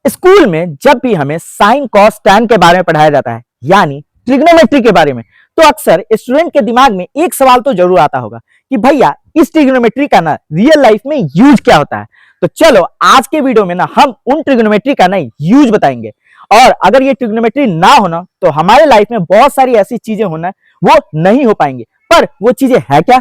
School में जब भी हमें साइन कॉस टैन के बारे में पढ़ाया जाता है, यानी ट्रिग्नोमेट्री के बारे में, तो अक्सर स्टूडेंट के दिमाग में एक सवाल तो जरूर आता होगा कि भैया इस ट्रिग्नोमेट्री का ना रियल लाइफ में यूज क्या होता है। तो चलो आज के वीडियो में ना हम उन ट्रिग्नोमेट्री का ना यूज बताएंगे, और अगर ये ट्रिग्नोमेट्री ना होना तो हमारे लाइफ में बहुत सारी ऐसी चीजें होना वो नहीं हो पाएंगे। पर वो चीजें है क्या,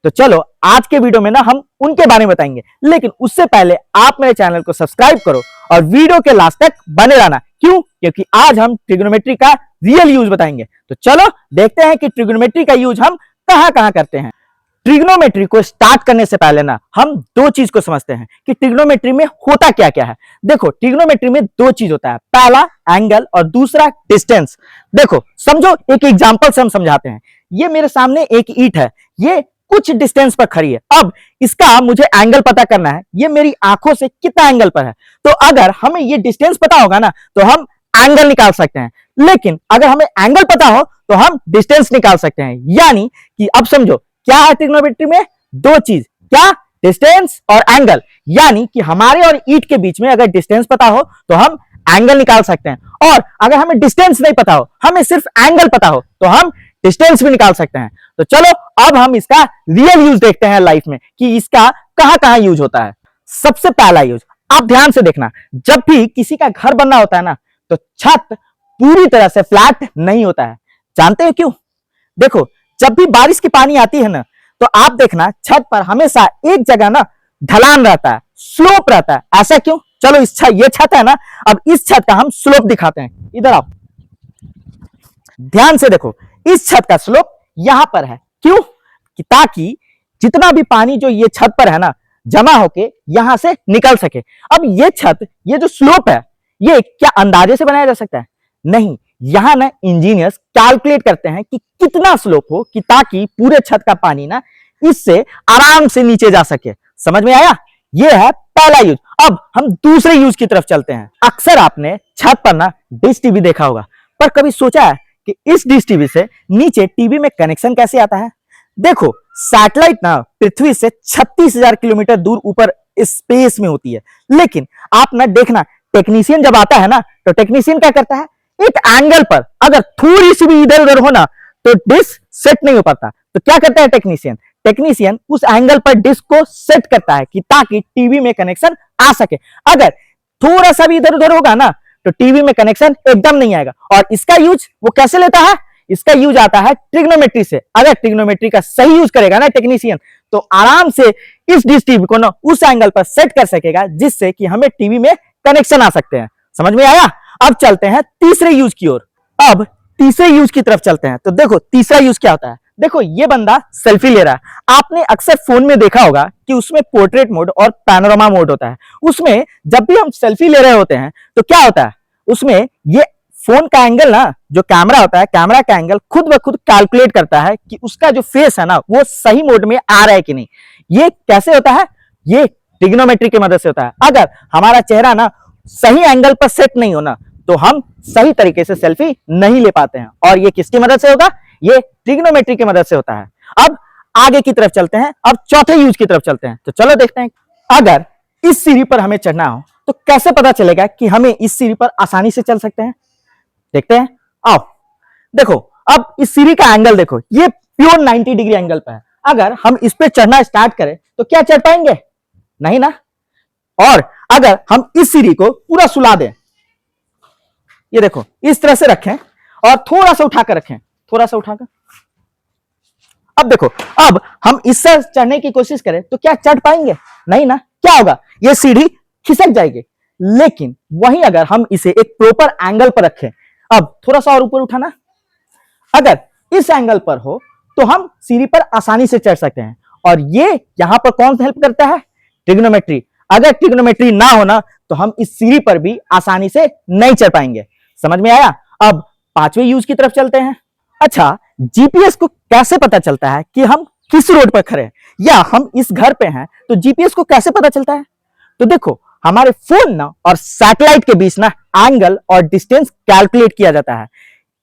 तो चलो आज के वीडियो में ना हम उनके बारे में बताएंगे। लेकिन उससे पहले आप मेरे चैनल को सब्सक्राइब करो और वीडियो के लास्ट तक बने रहना। क्यों? क्योंकि आज हम ट्रिग्नोमेट्री का रियल यूज बताएंगे। तो चलो देखते हैं कि ट्रिग्नोमेट्री का यूज हम कहां कहां करते हैं। ट्रिग्नोमेट्री को स्टार्ट करने से पहले ना हम दो चीज को समझते हैं कि ट्रिग्नोमेट्री में होता क्या क्या है। देखो, ट्रिग्नोमेट्री में दो चीज होता है, पहला एंगल और दूसरा डिस्टेंस। देखो समझो, एक एग्जांपल से हम समझाते हैं। ये मेरे सामने एक ईंट है, ये कुछ डिस्टेंस पर खड़ी है। अब इसका मुझे एंगल पता करना है, ये मेरी आंखों से कितना एंगल पर है। तो अगर हमें ये डिस्टेंस पता होगा ना तो हम एंगल निकाल सकते हैं, लेकिन अगर हमें एंगल पता हो तो हम डिस्टेंस निकाल सकते हैं। यानी कि अब समझो क्या है ट्रिग्नोमेट्री में, दो चीज, क्या? डिस्टेंस और एंगल। यानी कि हमारे और ईंट के बीच में अगर डिस्टेंस पता हो तो हम एंगल निकाल सकते हैं, और अगर हमें डिस्टेंस नहीं पता हो, हमें सिर्फ एंगल पता हो, तो हम डिस्टेंस भी निकाल सकते हैं। तो चलो अब हम इसका रियल यूज देखते हैं लाइफ में कि इसका कहां कहां यूज होता है। सबसे पहला यूज, आप ध्यान से देखना, जब भी किसी का घर बनना होता है ना तो छत पूरी तरह से फ्लैट नहीं होता है। जानते हैं क्यों? देखो, जब भी बारिश की पानी आती है ना तो आप देखना छत पर हमेशा एक जगह ना ढलान रहता है, स्लोप रहता है। ऐसा क्यों? चलो ये छत है ना, अब इस छत का हम स्लोप दिखाते हैं। इधर आओ, ध्यान से देखो, इस छत का स्लोप यहां पर है। क्यों? कि ताकि जितना भी पानी जो ये छत पर है ना जमा होके यहां से निकल सके। अब ये छत, ये जो स्लोप है, ये क्या अंदाजे से बनाया जा सकता है? नहीं, यहां ना इंजीनियर्स कैलकुलेट करते हैं कि कितना स्लोप हो कि ताकि पूरे छत का पानी ना इससे आराम से नीचे जा सके। समझ में आया? ये है पहला यूज। अब हम दूसरे यूज की तरफ चलते हैं। अक्सर आपने छत पर ना डिश टीवी देखा होगा, पर कभी सोचा है कि इस डिश टीवी से नीचे टीवी में कनेक्शन कैसे आता है? देखो, सैटेलाइट ना पृथ्वी से 36,000 किलोमीटर दूर ऊपर स्पेस में होती है, लेकिन आप ना देखना, टेक्नीशियन जब आता है ना तो टेक्नीशियन क्या करता है, एक एंगल पर अगर थोड़ी सी भी इधर उधर हो ना तो डिश सेट नहीं हो पाता। तो क्या करता है टेक्नीशियन उस एंगल पर डिश को सेट करता है कि ताकि टीवी में कनेक्शन आ सके। अगर थोड़ा सा भी इधर उधर होगा ना तो टीवी में कनेक्शन एकदम नहीं आएगा। और इसका यूज वो कैसे लेता है? इसका यूज आता है ट्रिग्नोमेट्री से। अगर ट्रिग्नोमेट्री का सही यूज करेगा ना टेक्नीशियन तो आराम से इस डिश टीवी को ना उस एंगल पर सेट कर सकेगा जिससे कि हमें टीवी में कनेक्शन आ सकते हैं। समझ में आया? अब चलते हैं तीसरे यूज की ओर। अब तीसरे यूज की तरफ चलते हैं। तो देखो तीसरा यूज क्या होता है। देखो, ये बंदा सेल्फी ले रहा है। आपने अक्सर फोन में देखा होगा कि उसमें पोर्ट्रेट मोड और पैनोरामा मोड होता है। उसमें जब भी हम सेल्फी ले रहे होते हैं तो क्या होता है, उसमें ये फोन का एंगल ना, जो कैमरा होता है, कैमरा का एंगल खुद ब खुद कैलकुलेट करता है कि उसका जो फेस है ना वो सही मोड में आ रहा है कि नहीं। ये कैसे होता है? ये ट्रिग्नोमेट्री की मदद से होता है। अगर हमारा चेहरा ना सही एंगल पर सेट नहीं होना तो हम सही तरीके से सेल्फी नहीं ले पाते हैं, और ये किसकी मदद से होगा? ये ट्रिग्नोमेट्री की मदद से होता है। अब आगे की तरफ चलते हैं, अब चौथे यूज की तरफ चलते हैं। तो चलो देखते हैं, अगर इस सीढ़ी पर हमें चढ़ना हो तो कैसे पता चलेगा कि हमें इस सीढ़ी पर आसानी से चल सकते हैं? देखते हैं, आओ। देखो, अब इस सीढ़ी का एंगल देखो, ये प्योर 90 डिग्री एंगल पर है। अगर हम इस पे चढ़ना स्टार्ट करें तो क्या चढ़ पाएंगे? नहीं ना। और अगर हम इस सीढ़ी को पूरा सुला दें, ये देखो इस तरह से रखें और थोड़ा सा उठाकर रखें, थोड़ा सा उठाकर, अब देखो, अब हम इससे चढ़ने की कोशिश करें तो क्या चढ़ पाएंगे? नहीं ना। क्या होगा? ये सीढ़ी खिसक जाएगी। लेकिन वहीं अगर हम इसे एक प्रॉपर एंगल पर रखें, अब थोड़ा सा और ऊपर उठाना, अगर इस एंगल पर हो तो हम सीढ़ी पर आसानी से चढ़ सकते हैं। और ये यहां पर कौन सा हेल्प करता है? ट्रिग्नोमेट्री। अगर ट्रिग्नोमेट्री ना होना तो हम इस सीढ़ी पर भी आसानी से नहीं चढ़ पाएंगे। समझ में आया? अब पांचवें यूज की तरफ चलते हैं। अच्छा, जीपीएस को कैसे पता चलता है कि हम किस रोड पर खड़े हैं या हम इस घर पे हैं? तो जीपीएस को कैसे पता चलता है? तो देखो, हमारे फोन ना और सैटेलाइट के बीच ना एंगल और डिस्टेंस कैलकुलेट किया जाता है,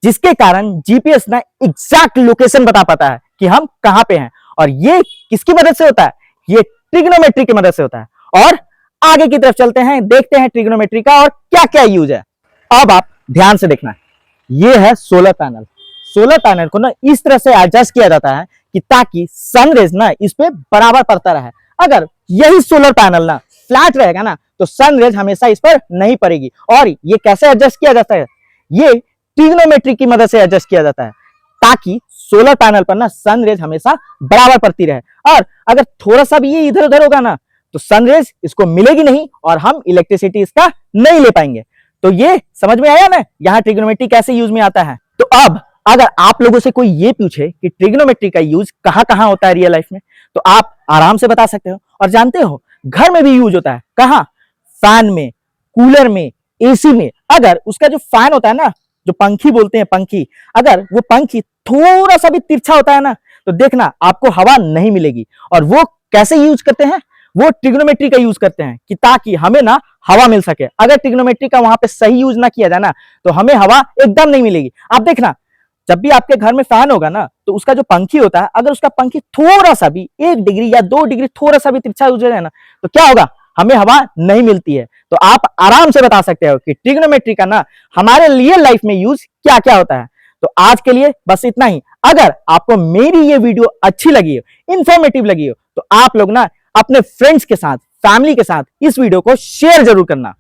जिसके कारण जीपीएस ना एग्जैक्ट लोकेशन बता पाता है कि हम कहां पे हैं। और ये किसकी मदद से होता है? ये ट्रिग्नोमेट्री की मदद से होता है। और आगे की तरफ चलते हैं, देखते हैं ट्रिग्नोमेट्री का और क्या क्या यूज है। अब आप ध्यान से देखना, ये है सोलर पैनल। सोलर पैनल को ना इस तरह से एडजस्ट किया जाता है कि ताकि सनरेज ना इस पे बराबर पड़ता रहे। अगर यही सोलर पैनल ना फ्लैट रहेगा ना तो सनरेज हमेशा इस पर नहीं पड़ेगी। और ये कैसे एडजस्ट किया जाता है, ये ट्रिग्नोमेट्री की मदद से एडजस्ट किया जाता है ताकि सोलर पैनल पर ना सनरेज हमेशा बराबर पड़ती रहे। और अगर थोड़ा सा भी ये इधर उधर होगा ना तो सनरेज इसको मिलेगी नहीं और हम इलेक्ट्रिसिटी इसका नहीं ले पाएंगे। तो ये समझ में आया ना यहाँ ट्रिग्नोमेट्री कैसे यूज में आता है। तो अब अगर आप लोगों से कोई ये पूछे कि ट्रिग्नोमेट्री का यूज कहां कहां होता है रियल लाइफ में, तो आप आराम से बता सकते हो। और जानते हो घर में भी यूज होता है। कहां? फैन में, कूलर में, एसी में। अगर उसका जो फैन होता है ना, जो पंखी बोलते हैं पंखी, अगर वो पंखी थोड़ा सा भी तिरछा होता है ना तो देखना आपको हवा नहीं मिलेगी। और वो कैसे यूज करते हैं, वो ट्रिग्नोमेट्री का यूज करते हैं कि ताकि हमें ना हवा मिल सके। अगर ट्रिग्नोमेट्री का वहां पे सही यूज ना किया जाए ना तो हमें हवा एकदम नहीं मिलेगी। आप देखना जब भी आपके घर में फैन होगा ना तो उसका जो पंखी होता है, अगर उसका पंखी थोड़ा सा भी 1 डिग्री या 2 डिग्री थोड़ा सा भी तिरछा हो जाए ना तो क्या होगा, हमें हवा नहीं मिलती है। तो आप आराम से बता सकते हो कि ट्रिग्नोमेट्री का ना हमारे रियल लाइफ में यूज क्या क्या होता है। तो आज के लिए बस इतना ही। अगर आपको मेरी ये वीडियो अच्छी लगी हो, इंफॉर्मेटिव लगी हो, तो आप लोग ना अपने फ्रेंड्स के साथ, फैमिली के साथ इस वीडियो को शेयर जरूर करना।